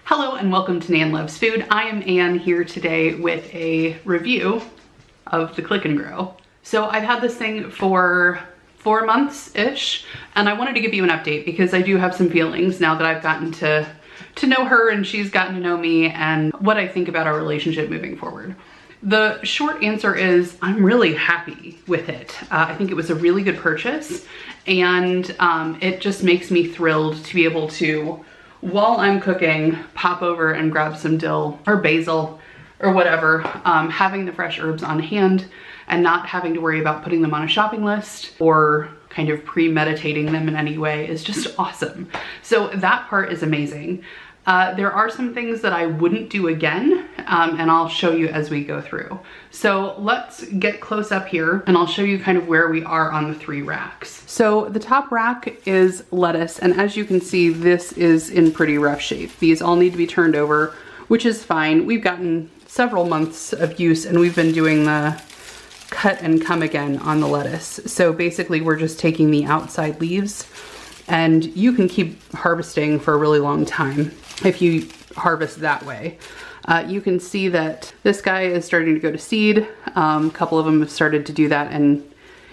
Hello and welcome to Nan Loves Food. I am Anne here today with a review of the Click and Grow. So I've had this thing for 4 months-ish, and I wanted to give you an update because I do have some feelings now that I've gotten to know her and she's gotten to know me and what I think about our relationship moving forward. The short answer is I'm really happy with it. I think it was a really good purchase, and it just makes me thrilled to be able to, while I'm cooking, pop over and grab some dill or basil or whatever, having the fresh herbs on hand and not having to worry about putting them on a shopping list or kind of premeditating them in any way is just awesome. So that part is amazing. There are some things that I wouldn't do again, and I'll show you as we go through. So let's get close up here and I'll show you kind of where we are on the 3 racks. So the top rack is lettuce, and as you can see, this is in pretty rough shape. These all need to be turned over, which is fine. We've gotten several months of use and we've been doing the cut and come again on the lettuce. So basically we're just taking the outside leaves, and you can keep harvesting for a really long time if you harvest that way. You can see that this guy is starting to go to seed. A couple of them have started to do that, and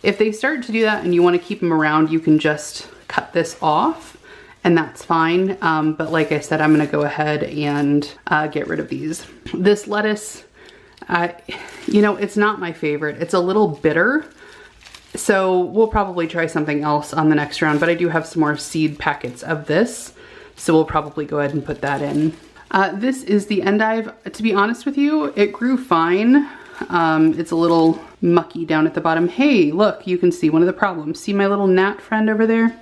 if they start to do that and you want to keep them around, you can just cut this off and that's fine. But like I said, I'm gonna go ahead and get rid of these. This lettuce, you know, it's not my favorite. It's a little bitter. So we'll probably try something else on the next round, but I do have some more seed packets of this. So we'll probably go ahead and put that in. This is the endive. To be honest with you, it grew fine. It's a little mucky down at the bottom. Hey, look, you can see one of the problems. See my little gnat friend over there?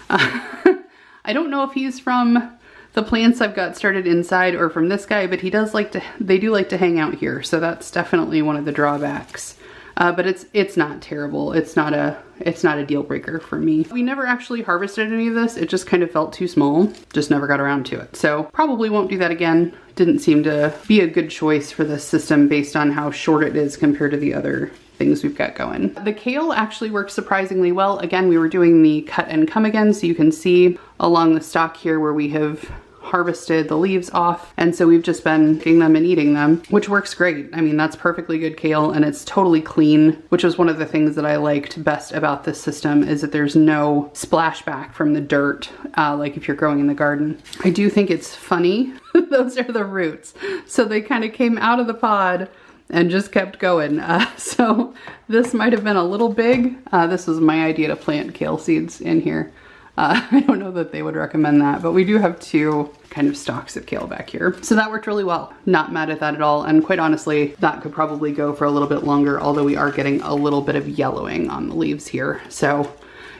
I don't know if he's from the plants I've got started inside or from this guy, but he does like to, they do like to hang out here. So that's definitely one of the drawbacks. But it's not terrible. It's not a deal breaker for me. We never actually harvested any of this. It just kind of felt too small. Just never got around to it. So probably won't do that again. Didn't seem to be a good choice for this system based on how short it is compared to the other things we've got going. The kale actually works surprisingly well. Again, we were doing the cut and come again, so you can see along the stalk here where we have harvested the leaves off, and so we've just been picking them and eating them, which works great. I mean, that's perfectly good kale, and it's totally clean, which was one of the things that I liked best about this system, is that there's no splashback from the dirt, like if you're growing in the garden. I do think it's funny. Those are the roots. So they kind of came out of the pod and just kept going. So this might have been a little big. This was my idea to plant kale seeds in here. I don't know that they would recommend that, but we do have 2 kind of stalks of kale back here. So that worked really well. Not mad at that at all. And quite honestly, that could probably go for a little bit longer, although we are getting a little bit of yellowing on the leaves here. So,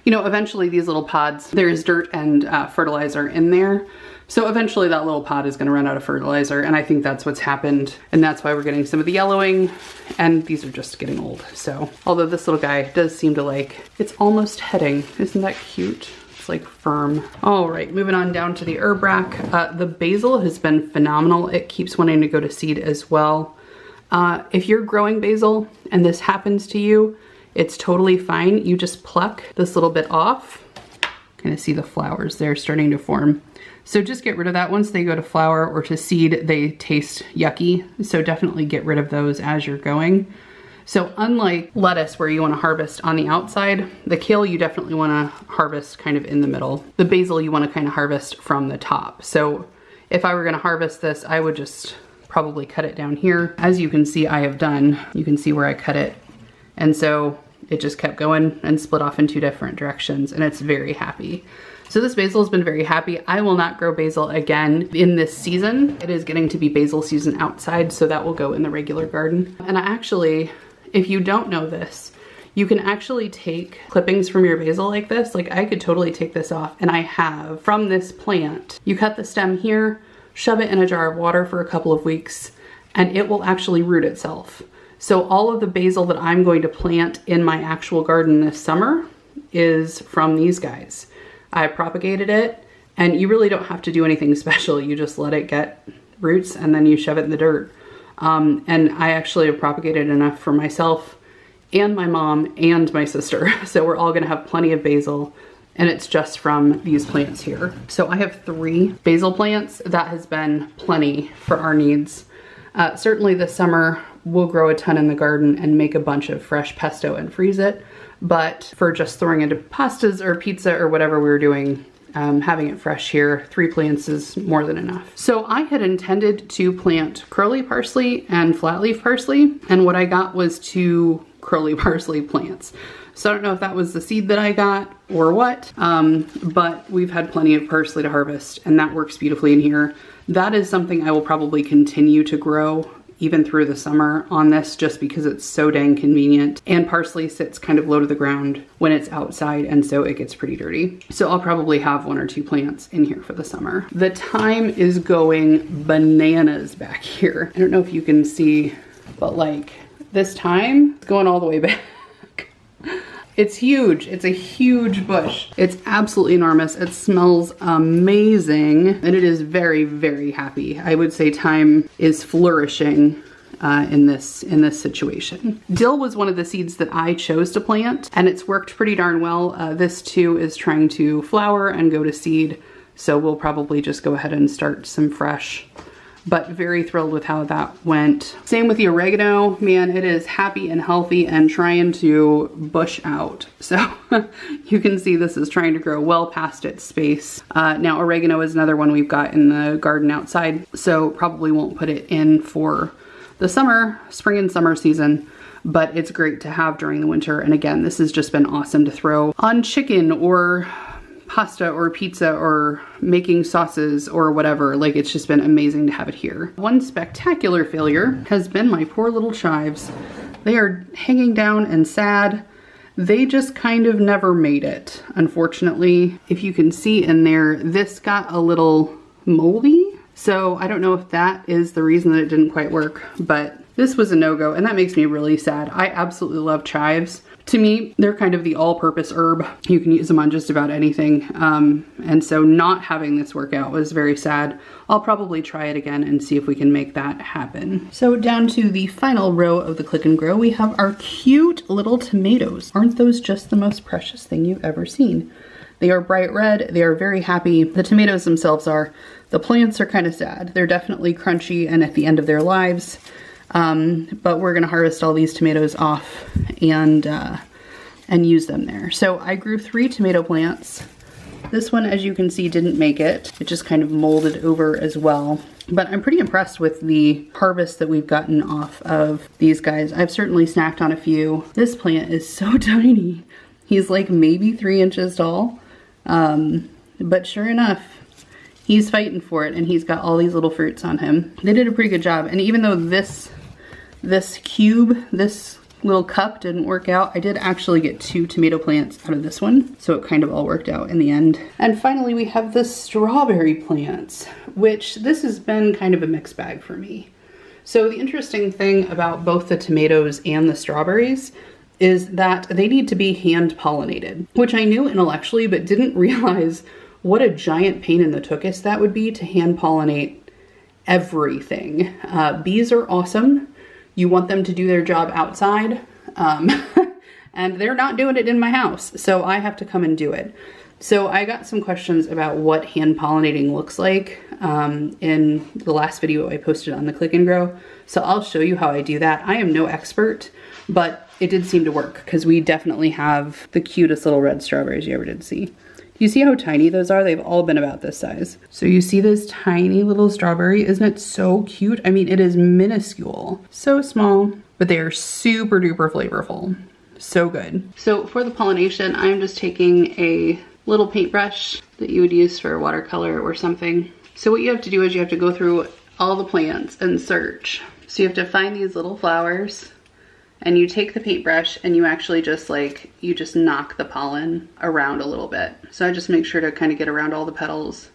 you know, eventually these little pods, there's dirt and fertilizer in there. So eventually that little pod is gonna run out of fertilizer, and I think that's what's happened. And that's why we're getting some of the yellowing, and these are just getting old. So, although this little guy does seem to like, it's almost heading. Isn't that cute? It's like firm. All right, moving on down to the herb rack. The basil has been phenomenal. It keeps wanting to go to seed as well. If you're growing basil and this happens to you, it's totally fine. You just pluck this little bit off. Kind of see the flowers there starting to form. So just get rid of that. Once they go to flower or to seed, they taste yucky. So definitely get rid of those as you're going. So unlike lettuce where you want to harvest on the outside, the kale you definitely want to harvest kind of in the middle. The basil you want to kind of harvest from the top. So if I were going to harvest this, I would just probably cut it down here. As you can see, I have done. You can see where I cut it. And so it just kept going and split off in 2 different directions, and it's very happy. So this basil has been very happy. I will not grow basil again in this season. It is getting to be basil season outside, so that will go in the regular garden. And I actually, if you don't know this, you can actually take clippings from your basil like this. Like I could totally take this off, and I have, from this plant. You cut the stem here, shove it in a jar of water for a couple of weeks, and it will actually root itself. So all of the basil that I'm going to plant in my actual garden this summer is from these guys. I propagated it, and you really don't have to do anything special. You just let it get roots and then you shove it in the dirt. And I actually have propagated enough for myself and my mom and my sister. So we're all gonna have plenty of basil and it's just from these plants here. So I have 3 basil plants. That has been plenty for our needs. Certainly this summer we'll grow a ton in the garden and make a bunch of fresh pesto and freeze it. But for just throwing into pastas or pizza or whatever we were doing, having it fresh here, 3 plants is more than enough. So I had intended to plant curly parsley and flat leaf parsley, and what I got was 2 curly parsley plants. So I don't know if that was the seed that I got or what, but we've had plenty of parsley to harvest, and that works beautifully in here. That is something I will probably continue to grow even through the summer on this, just because it's so dang convenient. And parsley sits kind of low to the ground when it's outside, and so it gets pretty dirty. So I'll probably have 1 or 2 plants in here for the summer. The thyme is going bananas back here. I don't know if you can see, but like this thyme is going all the way back. It's huge. It's a huge bush. It's absolutely enormous. It smells amazing, and it is very, very happy. I would say thyme is flourishing in this situation. Dill was one of the seeds that I chose to plant, and it's worked pretty darn well. This too is trying to flower and go to seed, so we'll probably just go ahead and start some fresh. But very thrilled with how that went. Same with the oregano. Man, it is happy and healthy and trying to bush out. So you can see this is trying to grow well past its space. Now oregano is another one we've got in the garden outside, so probably won't put it in for the spring and summer season, but it's great to have during the winter. And again, this has just been awesome to throw on chicken or pasta or pizza or making sauces or whatever. Like, it's just been amazing to have it here. One spectacular failure has been my poor little chives. They are hanging down and sad. They just kind of never made it, unfortunately. If you can see in there, this got a little moldy. So I don't know if that is the reason that it didn't quite work, but this was a no-go, and that makes me really sad. I absolutely love chives. To me, they're kind of the all-purpose herb. You can use them on just about anything. And so not having this work out was very sad. I'll probably try it again and see if we can make that happen. So down to the final row of the Click and Grow, we have our cute little tomatoes. Aren't those just the most precious thing you've ever seen? They are bright red. They are very happy. The tomatoes themselves are. The plants are kind of sad. They're definitely crunchy and at the end of their lives. But we're gonna harvest all these tomatoes off and use them there. So I grew 3 tomato plants. This one, as you can see, didn't make it. It just kind of molded over as well. But I'm pretty impressed with the harvest that we've gotten off of these guys. I've certainly snacked on a few. This plant is so tiny. He's like maybe 3 inches tall. But sure enough, he's fighting for it, and he's got all these little fruits on him. They did a pretty good job. And even though this little cup didn't work out, I did actually get 2 tomato plants out of this one. So it kind of all worked out in the end. And finally, we have the strawberry plants, which this has been kind of a mixed bag for me. So the interesting thing about both the tomatoes and the strawberries is that they need to be hand pollinated, which I knew intellectually, but didn't realize what a giant pain in the tuchus that would be to hand pollinate everything. Bees are awesome. You want them to do their job outside, and they're not doing it in my house, so I have to come and do it. So I got some questions about what hand pollinating looks like in the last video I posted on the Click and Grow. So I'll show you how I do that. I am no expert, but it did seem to work because we definitely have the cutest little red strawberries you ever did see. You see how tiny those are? They've all been about this size. So you see this tiny little strawberry? Isn't it so cute? I mean, it is minuscule. So small, but they are super duper flavorful. So good. So for the pollination, I'm just taking a little paintbrush that you would use for watercolor or something. So what you have to do is you have to go through all the plants and search. So you have to find these little flowers, and you take the paintbrush and you actually just knock the pollen around a little bit. So I just make sure to kind of get around all the petals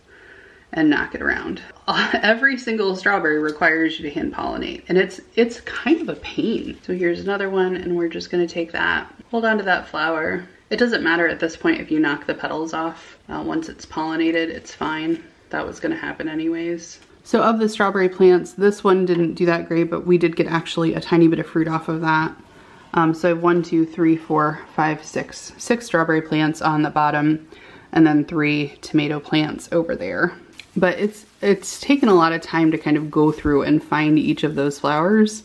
and knock it around. Every single strawberry requires you to hand pollinate, and it's kind of a pain. So here's another one, and we're just gonna take that, hold on to that flower. It doesn't matter at this point if you knock the petals off. Once it's pollinated, it's fine. That was gonna happen anyways. So of the strawberry plants, this one didn't do that great, but we did get actually a tiny bit of fruit off of that. So I have 1, 2, 3, 4, 5, 6 strawberry plants on the bottom. and then 3 tomato plants over there. But it's taken a lot of time to kind of go through and find each of those flowers,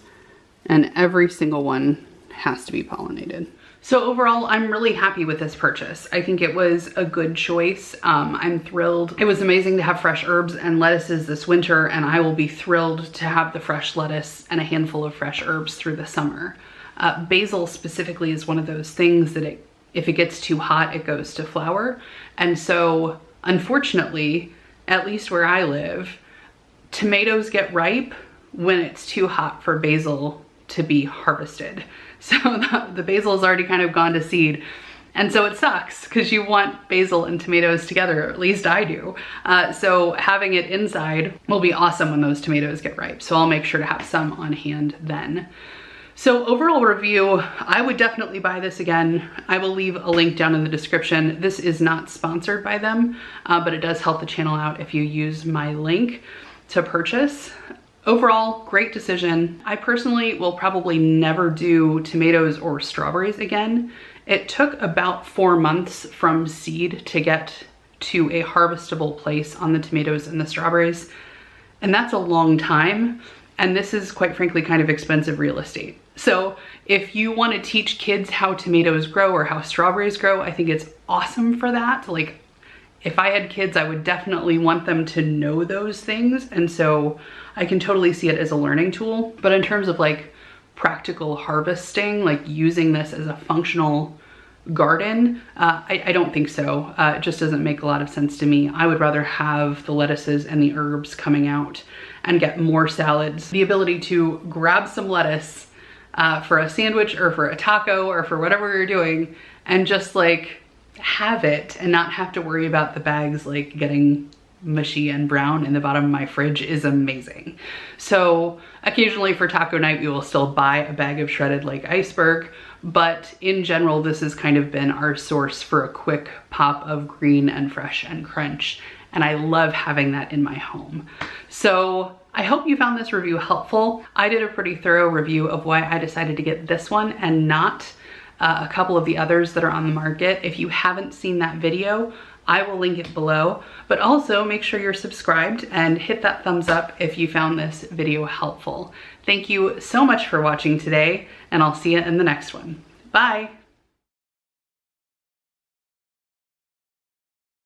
and every single one has to be pollinated. So overall, I'm really happy with this purchase. I think it was a good choice. I'm thrilled. It was amazing to have fresh herbs and lettuces this winter, and I will be thrilled to have the fresh lettuce and a handful of fresh herbs through the summer. Basil specifically is one of those things that if it gets too hot, it goes to flower. And so unfortunately, at least where I live, tomatoes get ripe when it's too hot for basil to be harvested. So the basil has already kind of gone to seed. And so it sucks because you want basil and tomatoes together, or at least I do. So having it inside will be awesome when those tomatoes get ripe. So I'll make sure to have some on hand then. So overall review, I would definitely buy this again. I will leave a link down in the description. This is not sponsored by them, but it does help the channel out if you use my link to purchase. Overall, great decision. I personally will probably never do tomatoes or strawberries again. It took about 4 months from seed to get to a harvestable place on the tomatoes and the strawberries. And that's a long time. And this is, quite frankly, kind of expensive real estate. So if you want to teach kids how tomatoes grow or how strawberries grow, I think it's awesome for that. Like, if I had kids, I would definitely want them to know those things. And so I can totally see it as a learning tool. But in terms of like practical harvesting, like using this as a functional garden, I don't think so. It just doesn't make a lot of sense to me. I would rather have the lettuces and the herbs coming out and get more salads. The ability to grab some lettuce for a sandwich or for a taco or for whatever you're doing and just like have it and not have to worry about the bags like getting mushy and brown in the bottom of my fridge is amazing. So occasionally for taco night, we will still buy a bag of shredded like iceberg, but in general, this has kind of been our source for a quick pop of green and fresh and crunch. And I love having that in my home. So I hope you found this review helpful. I did a pretty thorough review of why I decided to get this one and not a couple of the others that are on the market. If you haven't seen that video, I will link it below, but also make sure you're subscribed and hit that thumbs up if you found this video helpful. Thank you so much for watching today, and I'll see you in the next one. Bye.